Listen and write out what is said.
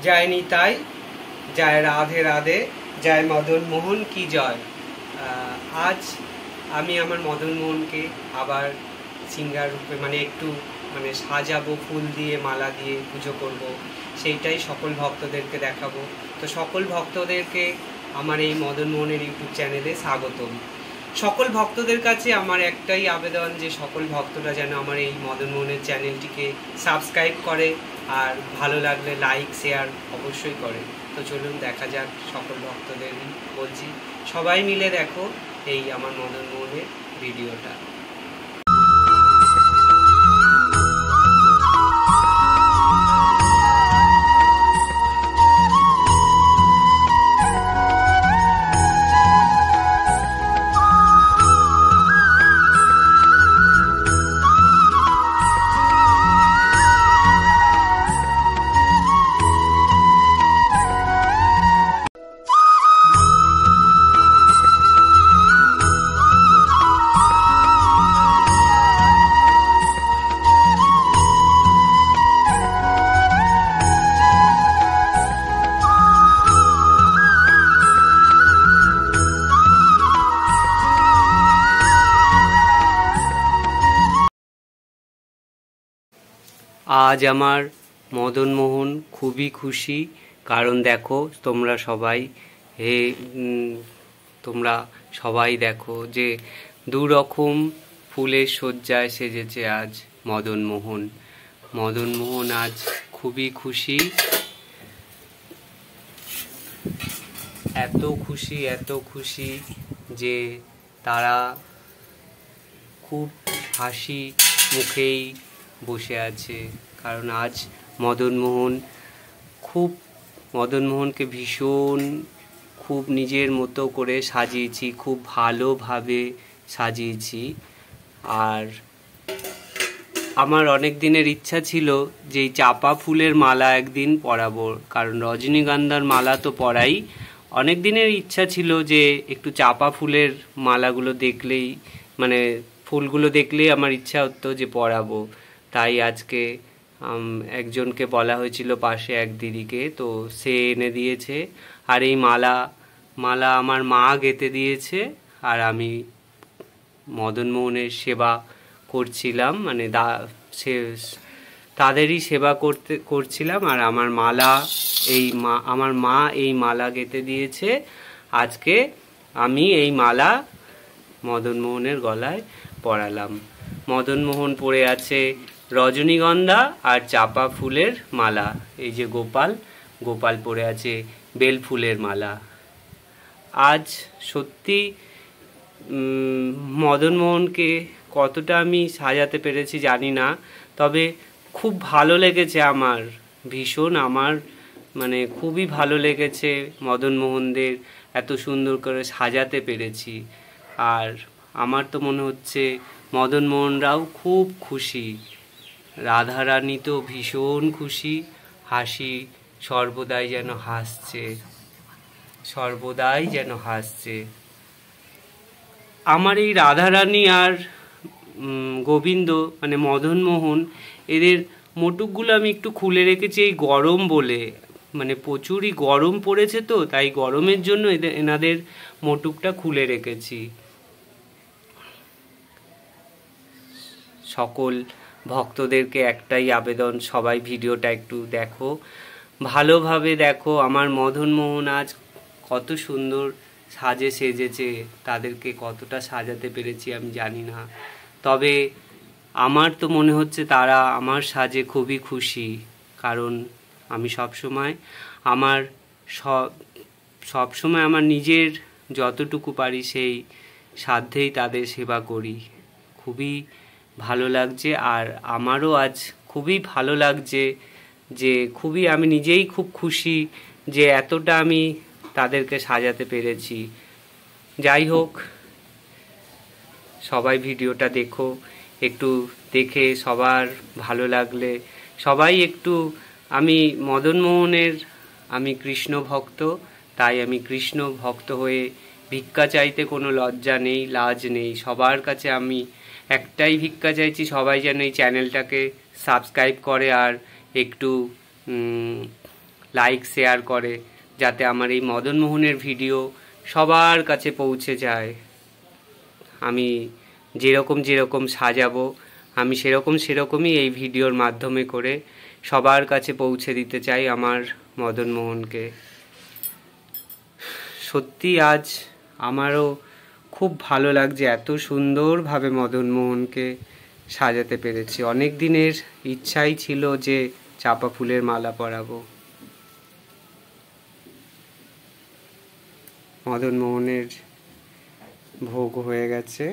जय निताई, जय राधे राधे, जय मदन मोहन की जय। आज আমি আমার মদন মোহনকে আবার সিঙ্গার রূপে মানে একটু মানে সাজাবো, ফুল দিয়ে মালা দিয়ে পুজো করব, সেইটাই সকল ভক্তদেরকে দেখাবো। তো সকল ভক্তদেরকে আমার এই মদন মোহনের ইউটিউব চ্যানেলে স্বাগতম। সকল ভক্তদের কাছে আমার একটাই আবেদন যে সকল ভক্তরা যেন আমার এই মদন মোহনের চ্যানেলটিকে সাবস্ক্রাইব করে আর ভালো লাগলে লাইক শেয়ার অবশ্যই করে। তো চলুন দেখা যাক, সকল ভক্তদের বলছি সবাই মিলে দেখো এই আমার মদন মোহনের ভিডিওটা। আজ আমার মদন মোহন খুবই খুশি, কারণ দেখো তোমরা সবাই দেখো যে দু রকম ফুলের সজ্জায় সেজেছে আজ মদন মোহন। মদন মোহন আজ খুবই খুশি, এত খুশি যে তারা খুব হাসি মুখেই বসে আছে। কারণ আজ মদন মোহনকে ভীষণ খুব নিজের মতো করে সাজিয়েছি, খুব ভালোভাবে সাজিয়েছি। আর আমার অনেক দিনের ইচ্ছা ছিল যে এই চাপা ফুলের মালা একদিন পরাবো, কারণ রজনীগন্ধার মালা তো পরাই। অনেক দিনের ইচ্ছা ছিল যে একটু চাপা ফুলের মালাগুলো দেখলেই মানে ফুলগুলো দেখলেই আমার ইচ্ছা হতো যে পরাবো। তাই আজকে একজনকে বলা হয়েছিল পাশে এক দিদিকে, তো সে এনে দিয়েছে। আর এই মালা আমার মা গেঁথে দিয়েছে, আর আমি মদন মোহনের সেবা করছিলাম, মানে তাদেরই সেবা করছিলাম। আর আমার মা এই মালা গেঁথে দিয়েছে। আজকে আমি এই মালা মদন মোহনের গলায় পরালাম। মদন মোহন পরে আছে রজনীগন্ধা আর চাপা ফুলের মালা। এই যে গোপাল পরে আছে বেল ফুলের মালা। আজ সত্যি মদন মোহনকে কতটা আমি সাজাতে পেরেছি জানি না, তবে খুব ভালো লেগেছে আমার, ভীষণ আমার মানে খুবই ভালো লেগেছে মদন মোহনদের এত সুন্দর করে সাজাতে পেরেছি। আর আমার তো মনে হচ্ছে মদন মোহনরাও খুব খুশি, রাধারানী তো ভীষণ খুশি, হাসি সর্বদাই যেন হাসছে। আমার এই রাধারানী আর গোবিন্দ মানে মদন মোহন, এদের মোটুকগুলো আমি একটু খুলে রেখেছি এই গরম বলে, মানে প্রচুরই গরম পড়েছে, তো তাই গরমের জন্য এনাদের মোটুকটা খুলে রেখেছি। সকল ভক্তদেরকে একটাই আবেদন, সবাই ভিডিওটা একটু দেখো, ভালোভাবে দেখো। আমার মদন মোহন আজ কত সুন্দর সেজেছে, তাদেরকে কতটা সাজাতে পেরেছি আমি জানি না, তবে আমার তো মনে হচ্ছে তারা আমার সাজে খুবই খুশি। কারণ আমি সবসময় আমার নিজের যতটুকু পারি সেই সাধ্যেই তাদের সেবা করি। খুবই ভালো লাগছে, আর আমারও আজ খুবই ভালো লাগছে যে আমি নিজেই খুব খুশি যে এতটা আমি তাদেরকে সাজাতে পেরেছি। যাই হোক, সবাই ভিডিওটা দেখো, একটু দেখে সবার ভালো লাগলে সবাই একটু, আমি মদন মোহনের আমি কৃষ্ণ ভক্ত, তাই আমি কৃষ্ণ ভক্ত হয়ে ভিক্ষা চাইতে কোনো লজ্জা নেই, লাজ নেই। সবার কাছে আমি একটাই ভিক্ষা চাইছি, সবাই যেন এই চ্যানেলটাকে সাবস্ক্রাইব করে আর একটু লাইক শেয়ার করে, যাতে আমার এই মদন মোহনের ভিডিও সবার কাছে পৌঁছে যায়। আমি যেরকম সাজাবো, আমি সেরকমই এই ভিডিওর মাধ্যমে করে সবার কাছে পৌঁছে দিতে চাই আমার মদন মোহনকে। সত্যি আজ আমারও খুব ভালো লাগছে, এত সুন্দরভাবে মদন মোহনকে সাজাতে পেরেছি। অনেক দিনের ইচ্ছাই ছিল যে চাঁপা ফুলের মালা পরাবো। মদন মোহনের ভোগ হয়ে গেছে।